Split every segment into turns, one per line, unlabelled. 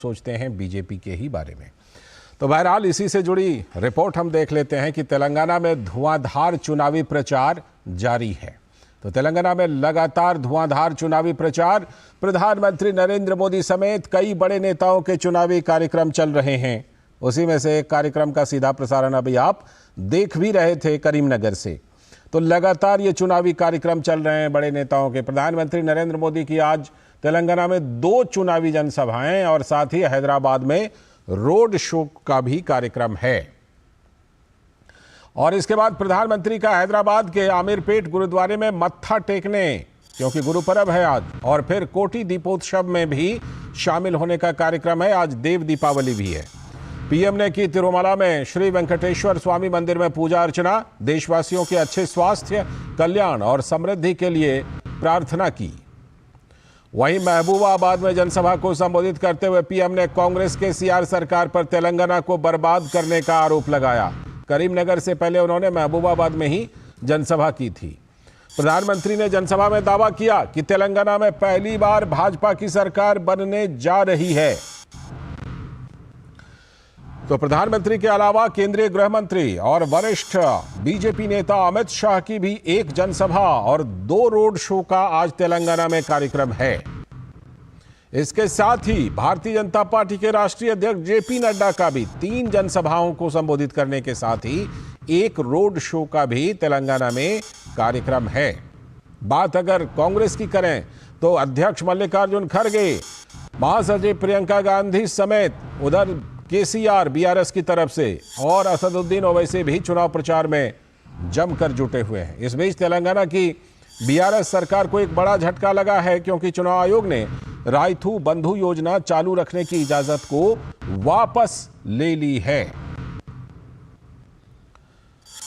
सोचते हैं बीजेपी के ही बारे में। तो बहरहाल इसी से जुड़ी रिपोर्ट हम देख लेते हैं कि तेलंगाना में धुआंधार चुनावी प्रचार जारी है। तो तेलंगाना में लगातार धुआंधार चुनावी प्रचार, प्रधानमंत्री नरेंद्र मोदी समेत कई बड़े नेताओं के चुनावी कार्यक्रम चल रहे हैं। उसी में से एक कार्यक्रम का सीधा प्रसारण अभी आप देख भी रहे थे करीमनगर से। तो लगातार ये चुनावी कार्यक्रम चल रहे हैं बड़े नेताओं के। प्रधानमंत्री नरेंद्र मोदी की आज तेलंगाना में 2 चुनावी जनसभाएं और साथ ही हैदराबाद में रोड शो का भी कार्यक्रम है। और इसके बाद प्रधानमंत्री का हैदराबाद के आमिरपेट गुरुद्वारे में मत्था टेकने, क्योंकि गुरु पर्व है आज, और फिर कोटि दीपोत्सव में भी शामिल होने का कार्यक्रम है। आज देव दीपावली भी है। पीएम ने की तिरुमला में श्री वेंकटेश्वर स्वामी मंदिर में पूजा अर्चना, देशवासियों के अच्छे स्वास्थ्य, कल्याण और समृद्धि के लिए प्रार्थना की। वहीं महबूबाबाद में जनसभा को संबोधित करते हुए पीएम ने कांग्रेस के केसीआर सरकार पर तेलंगाना को बर्बाद करने का आरोप लगाया। करीमनगर से पहले उन्होंने महबूबाबाद में ही जनसभा की थी। प्रधानमंत्री ने जनसभा में दावा किया कि तेलंगाना में पहली बार भाजपा की सरकार बनने जा रही है। तो प्रधानमंत्री के अलावा केंद्रीय गृह मंत्री और वरिष्ठ बीजेपी नेता अमित शाह की भी एक जनसभा और 2 रोड शो का आज तेलंगाना में कार्यक्रम है। इसके साथ ही भारतीय जनता पार्टी के राष्ट्रीय अध्यक्ष जेपी नड्डा का भी 3 जनसभाओं को संबोधित करने के साथ ही एक रोड शो का भी तेलंगाना में कार्यक्रम है। बात अगर कांग्रेस की करें तो अध्यक्ष मल्लिकार्जुन खड़गे, महासचिव प्रियंका गांधी समेत उधर केसीआर बीआरएस की तरफ से और असदुद्दीन ओवैसी भी चुनाव प्रचार में जमकर जुटे हुए हैं। इस बीच तेलंगाना की बीआरएस सरकार को एक बड़ा झटका लगा है, क्योंकि चुनाव आयोग ने रायथू बंधु योजना चालू रखने की इजाजत को वापस ले ली है।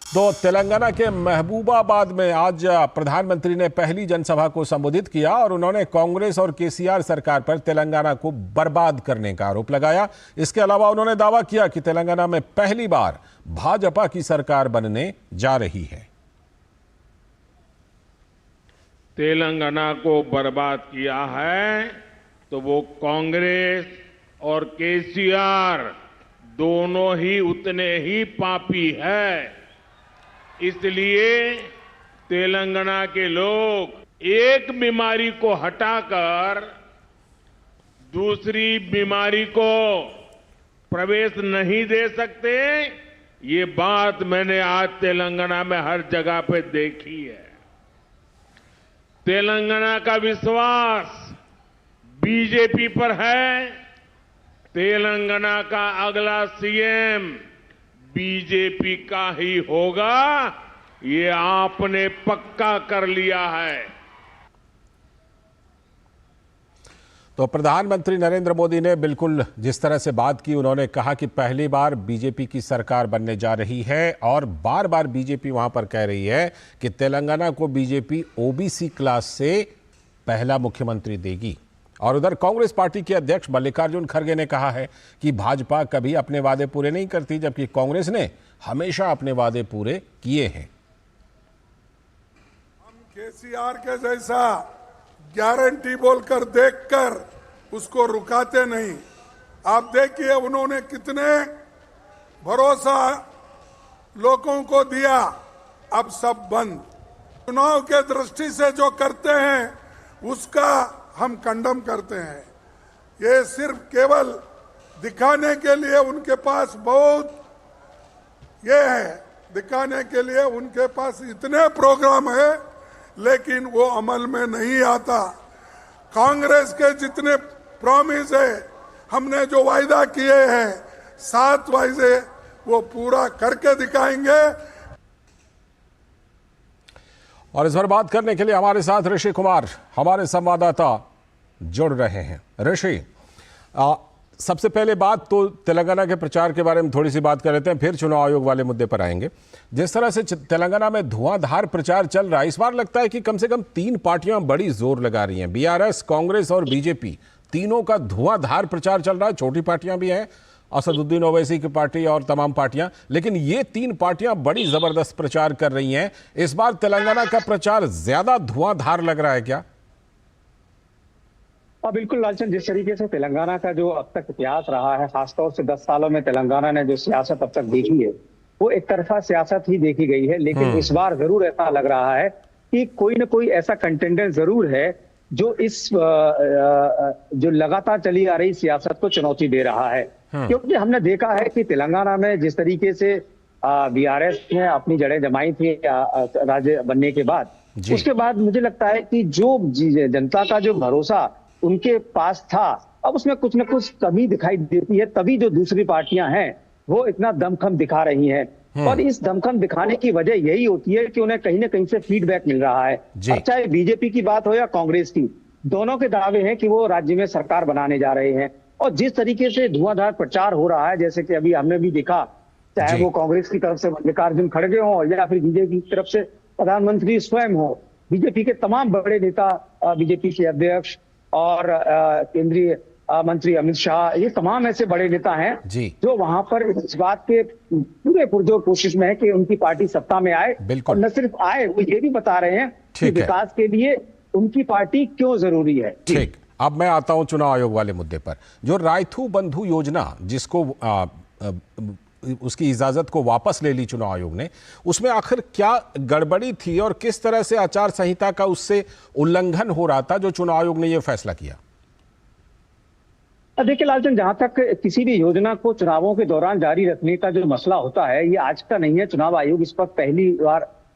तो तेलंगाना के महबूबाबाद में आज प्रधानमंत्री ने पहली जनसभा को संबोधित किया और उन्होंने कांग्रेस और केसीआर सरकार पर तेलंगाना को बर्बाद करने का आरोप लगाया। इसके अलावा उन्होंने दावा किया कि तेलंगाना में पहली बार भाजपा की सरकार बनने जा रही है।
तेलंगाना को बर्बाद किया है तो वो कांग्रेस और केसीआर दोनों ही उतने ही पापी है। इसलिए तेलंगाना के लोग एक बीमारी को हटाकर दूसरी बीमारी को प्रवेश नहीं दे सकते। ये बात मैंने आज तेलंगाना में हर जगह पे देखी है। तेलंगाना का विश्वास बीजेपी पर है। तेलंगाना का अगला सीएम बीजेपी का ही होगा, ये आपने पक्का कर लिया है।
तो प्रधानमंत्री नरेंद्र मोदी ने बिल्कुल जिस तरह से बात की, उन्होंने कहा कि पहली बार बीजेपी की सरकार बनने जा रही है और बार बार बीजेपी वहां पर कह रही है कि तेलंगाना को बीजेपी ओबीसी क्लास से पहला मुख्यमंत्री देगी। और उधर कांग्रेस पार्टी के अध्यक्ष मल्लिकार्जुन खड़गे ने कहा है कि भाजपा कभी अपने वादे पूरे नहीं करती, जबकि कांग्रेस ने हमेशा अपने वादे पूरे किए हैं।
हम केसीआर के जैसा गारंटी बोलकर देखकर उसको रुकाते नहीं। आप देखिए उन्होंने कितने भरोसा लोगों को दिया, अब सब बंद। चुनाव के दृष्टि से जो करते हैं उसका हम कंडम करते हैं। ये सिर्फ केवल दिखाने के लिए उनके पास बहुत ये है, दिखाने के लिए उनके पास इतने प्रोग्राम है, लेकिन वो अमल में नहीं आता। कांग्रेस के जितने प्रॉमिस है, हमने जो वायदा किए हैं 7 वायदे, वो पूरा करके दिखाएंगे।
और इस पर बात करने के लिए हमारे साथ ऋषि कुमार, हमारे संवाददाता, जुड़ रहे हैं। ऋषि, सबसे पहले बात तो तेलंगाना के प्रचार के बारे में थोड़ी सी बात कर लेते हैं, फिर चुनाव आयोग वाले मुद्दे पर आएंगे। जिस तरह से तेलंगाना में धुआंधार प्रचार चल रहा है, इस बार लगता है कि कम से कम 3 पार्टियां बड़ी जोर लगा रही हैं। बीआरएस, कांग्रेस और बीजेपी, तीनों का धुआंधार प्रचार चल रहा है। छोटी पार्टियां भी हैं, असदुद्दीन ओवैसी की पार्टी और तमाम पार्टियां, लेकिन ये 3 पार्टियां बड़ी जबरदस्त प्रचार कर रही हैं। इस बार तेलंगाना का प्रचार ज्यादा धुआंधार लग रहा है क्या?
और बिल्कुल लालचंद, जिस तरीके से तेलंगाना का जो अब तक इतिहास रहा है, खासतौर से 10 सालों में तेलंगाना ने जो सियासत अब तक देखी है, वो एक तरफा सियासत ही देखी गई है। लेकिन इस बार जरूर ऐसा लग रहा है कि कोई न कोई ऐसा कंटेंडर जरूर है जो इस जो लगातार चली आ रही सियासत को चुनौती दे रहा है। क्योंकि हमने देखा है कि तेलंगाना में जिस तरीके से बीआरएस ने अपनी जड़ें जमाई थी राज्य बनने के बाद, उसके बाद मुझे लगता है कि जो जनता का जो भरोसा उनके पास था, अब उसमें कुछ न कुछ कमी दिखाई देती है। तभी जो दूसरी पार्टियां हैं वो इतना दमखम दिखा रही हैं, और इस दमखम दिखाने की वजह यही होती है कि उन्हें कहीं ना कहीं से फीडबैक मिल रहा है। अब चाहे बीजेपी की बात हो या कांग्रेस की, दोनों के दावे हैं कि वो राज्य में सरकार बनाने जा रहे हैं। और जिस तरीके से धुआंधार प्रचार हो रहा है, जैसे कि अभी हमने भी देखा, चाहे वो कांग्रेस की तरफ से मल्लिकार्जुन खड़गे हो या फिर बीजेपी की तरफ से प्रधानमंत्री स्वयं हो, बीजेपी के तमाम बड़े नेता, बीजेपी के अध्यक्ष और केंद्रीय मंत्री अमित शाह, ये तमाम ऐसे बड़े नेता हैं जो वहां पर इस बात के पूरे पुरजोर कोशिश में है कि उनकी पार्टी सत्ता में आए। और न सिर्फ आए, वो ये भी बता रहे हैं कि विकास के लिए उनकी पार्टी क्यों जरूरी है।
ठीक, अब मैं आता हूं चुनाव आयोग वाले मुद्दे पर। जो रायथू बंधु योजना, जिसको उसकी इजाजत को वापस ले ली चुनाव आयोग ने, उसमें आखिर क्या गड़बड़ी थी और किस तरह से आचार संहिता का उससे उल्लंघन हो रहा था जो चुनाव आयोग ने यह फैसला किया?
देखिए लालचंद, जहां तक किसी भी योजना को चुनावों के दौरान जारी रखने का जो मसला होता है, ये आज का नहीं है। चुनाव आयोग इस पर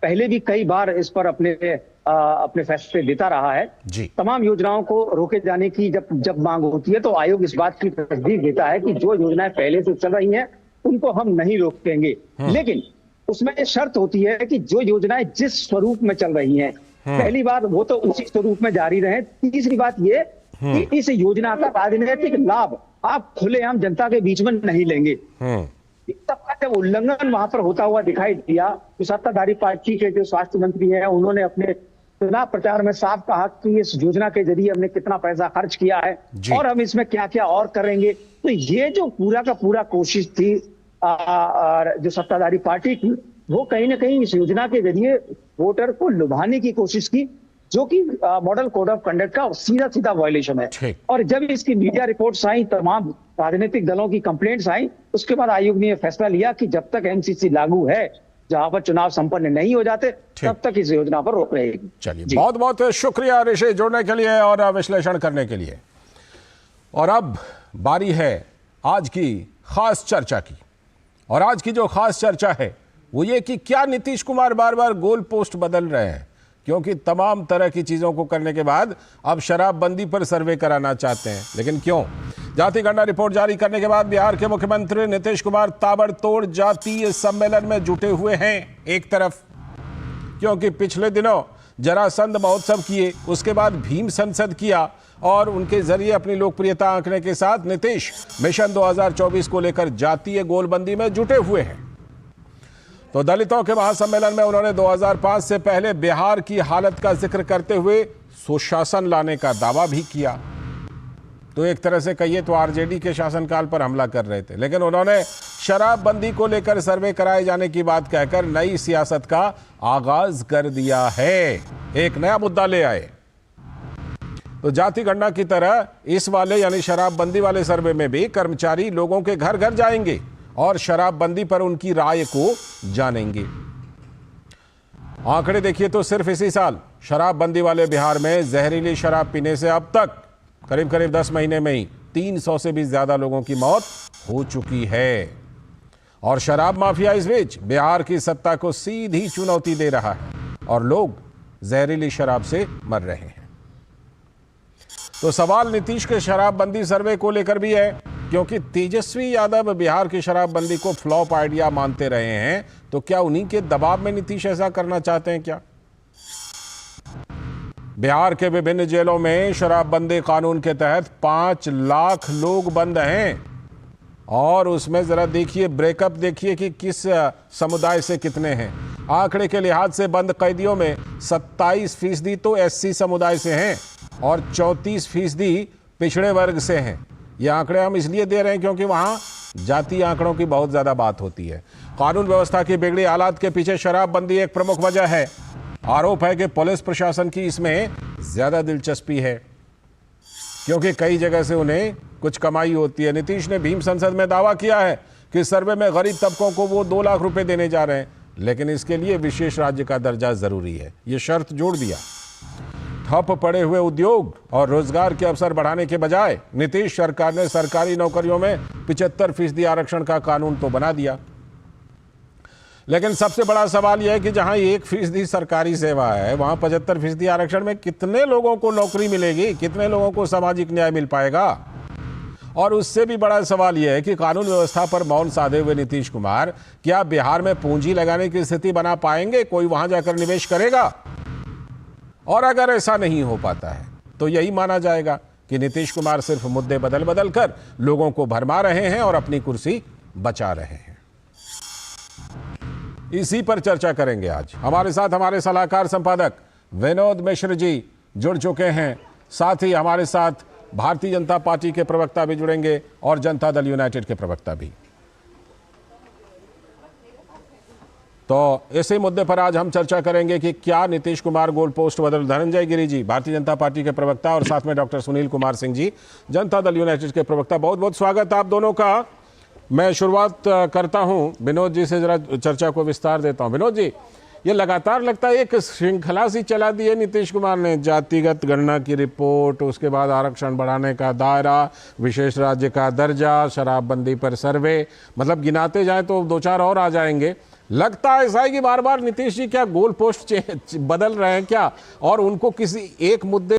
पहले भी कई बार इस पर अपने फैसले देता रहा है। तमाम योजनाओं को रोके जाने की जब मांग होती है तो आयोग इस बात की तस्दीक देता है कि जो योजनाएं पहले से चल रही हैं उनको हम नहीं रोकेंगे। लेकिन उसमें ये शर्त होती है कि जो योजनाएं जिस स्वरूप में चल रही हैं, पहली बार वो तो उसी स्वरूप में जारी रहे। तीसरी बात ये कि इस योजना का राजनीतिक लाभ आप खुलेआम जनता के बीच में नहीं लेंगे। सबका जब उल्लंघन वहां पर होता हुआ दिखाई दिया, तो सत्ताधारी पार्टी के जो स्वास्थ्य मंत्री हैं उन्होंने अपने चुनाव प्रचार में साफ कहा कि इस योजना के जरिए हमने कितना पैसा खर्च किया है और हम इसमें क्या क्या और करेंगे। तो ये जो पूरा का पूरा कोशिश थी जो सत्ताधारी पार्टी की, वो कहीं ना कहीं इस योजना के जरिए वोटर को लुभाने की कोशिश की, जो कि मॉडल कोड ऑफ कंडक्ट का सीधा सीधा वायलेशन है। और जब इसकी मीडिया रिपोर्ट्स आई, तमाम राजनीतिक दलों की कंप्लेंट्स आई, उसके बाद आयोग ने यह फैसला लिया कि जब तक एमसीसी लागू है, जहां पर चुनाव संपन्न नहीं हो जाते, तब तक इस योजना पर रोक रहेगी।
चलिए, बहुत बहुत शुक्रिया ऋषि जुड़ने के लिए और विश्लेषण करने के लिए। और अब बारी है आज की खास चर्चा की, और आज की जो खास चर्चा है वो ये कि क्या नीतीश कुमार बार बार गोल पोस्ट बदल रहे हैं, क्योंकि तमाम तरह की चीजों को करने के बाद अब शराबबंदी पर सर्वे कराना चाहते हैं। लेकिन क्यों? जाति गणना रिपोर्ट जारी करने के बाद बिहार के मुख्यमंत्री नीतीश कुमार ताबड़तोड़ जातीय सम्मेलन में जुटे हुए हैं एक तरफ, क्योंकि पिछले दिनों जरासंध महोत्सव किए, उसके बाद भीम संसद किया और उनके जरिए अपनी लोकप्रियता आंकने के साथ नीतीश मिशन 2024 को लेकर जातीय गोलबंदी में जुटे हुए हैं। तो दलितों के महासम्मेलन में उन्होंने 2005 से पहले बिहार की हालत का जिक्र करते हुए सुशासन लाने का दावा भी किया। तो एक तरह से कहिए तो आरजेडी के शासनकाल पर हमला कर रहे थे, लेकिन उन्होंने शराबबंदी को लेकर सर्वे कराए जाने की बात कहकर नई सियासत का आगाज कर दिया है। एक नया मुद्दा ले आए। तो जाति गणना की तरह इस वाले यानी शराबबंदी वाले सर्वे में भी कर्मचारी लोगों के घर घर जाएंगे और शराबबंदी पर उनकी राय को जानेंगे। आंकड़े देखिए तो सिर्फ इसी साल शराबबंदी वाले बिहार में जहरीली शराब पीने से अब तक करीब करीब 10 महीने में ही 300 से भी ज्यादा लोगों की मौत हो चुकी है। और शराब माफिया इस बीच बिहार की सत्ता को सीधी चुनौती दे रहा है और लोग जहरीली शराब से मर रहे हैं। तो सवाल नीतीश के शराबबंदी सर्वे को लेकर भी है, क्योंकि तेजस्वी यादव बिहार की शराबबंदी को फ्लॉप आइडिया मानते रहे हैं। तो क्या उन्हीं के दबाव में नीतीश ऐसा करना चाहते हैं क्या? बिहार के विभिन्न जेलों में शराबबंदी कानून के तहत 5 लाख लोग बंद हैं, और उसमें जरा देखिए ब्रेकअप देखिए कि किस समुदाय से कितने हैं। आंकड़े के लिहाज से बंद कैदियों में 27% तो एससी समुदाय से हैं और 34% पिछड़े वर्ग से हैं। ये आंकड़े हम इसलिए दे रहे हैं क्योंकि वहां जातीय आंकड़ों की बहुत ज्यादा बात होती है। कानून व्यवस्था की बिगड़ी हालात के पीछे शराबबंदी एक प्रमुख वजह है। आरोप है कि पुलिस प्रशासन की इसमें ज्यादा दिलचस्पी है। क्योंकि कई जगह से उन्हें कुछ कमाई होती है। नीतीश ने भीम संसद में दावा किया है कि सर्वे में गरीब तबकों को वो 2 लाख रुपए देने जा रहे हैं, लेकिन इसके लिए विशेष राज्य का दर्जा जरूरी है, ये शर्त जोड़ दिया। ठप पड़े हुए उद्योग और रोजगार के अवसर बढ़ाने के बजाय नीतीश सरकार ने सरकारी नौकरियों में 75% आरक्षण का कानून तो बना दिया, लेकिन सबसे बड़ा सवाल यह है कि जहां 1% सरकारी सेवा है, वहां 75% आरक्षण में कितने लोगों को नौकरी मिलेगी, कितने लोगों को सामाजिक न्याय मिल पाएगा। और उससे भी बड़ा सवाल यह है कि कानून व्यवस्था पर मौन साधे हुए नीतीश कुमार क्या बिहार में पूंजी लगाने की स्थिति बना पाएंगे, कोई वहां जाकर निवेश करेगा। और अगर ऐसा नहीं हो पाता है तो यही माना जाएगा कि नीतीश कुमार सिर्फ मुद्दे बदल बदल कर लोगों को भरमा रहे हैं और अपनी कुर्सी बचा रहे हैं। इसी पर चर्चा करेंगे आज। हमारे साथ हमारे सलाहकार संपादक विनोद मिश्र जी जुड़ चुके हैं, साथ ही हमारे साथ भारतीय जनता पार्टी के प्रवक्ता भी जुड़ेंगे और जनता दल यूनाइटेड के प्रवक्ता भी। तो इसी मुद्दे पर आज हम चर्चा करेंगे कि क्या नीतीश कुमार गोल पोस्ट बदल। धनंजय गिरी जी भारतीय जनता पार्टी के प्रवक्ता और साथ में डॉक्टर सुनील कुमार सिंह जी जनता दल यूनाइटेड के प्रवक्ता, बहुत बहुत स्वागत आप दोनों का। मैं शुरुआत करता हूं विनोद जी से, जरा चर्चा को विस्तार देता हूं। विनोद जी, ये लगातार लगता है एक श्रृंखला सी चला दी है नीतीश कुमार ने, जातिगत गणना की रिपोर्ट, उसके बाद आरक्षण बढ़ाने का दायरा, विशेष राज्य का दर्जा, शराबबंदी पर सर्वे, मतलब गिनाते जाए तो 2-4 और आ जाएंगे। लगता है ऐसा है कि बार बार नीतीश जी क्या गोल पोस्ट बदल रहे हैं क्या, और उनको किसी एक मुद्दे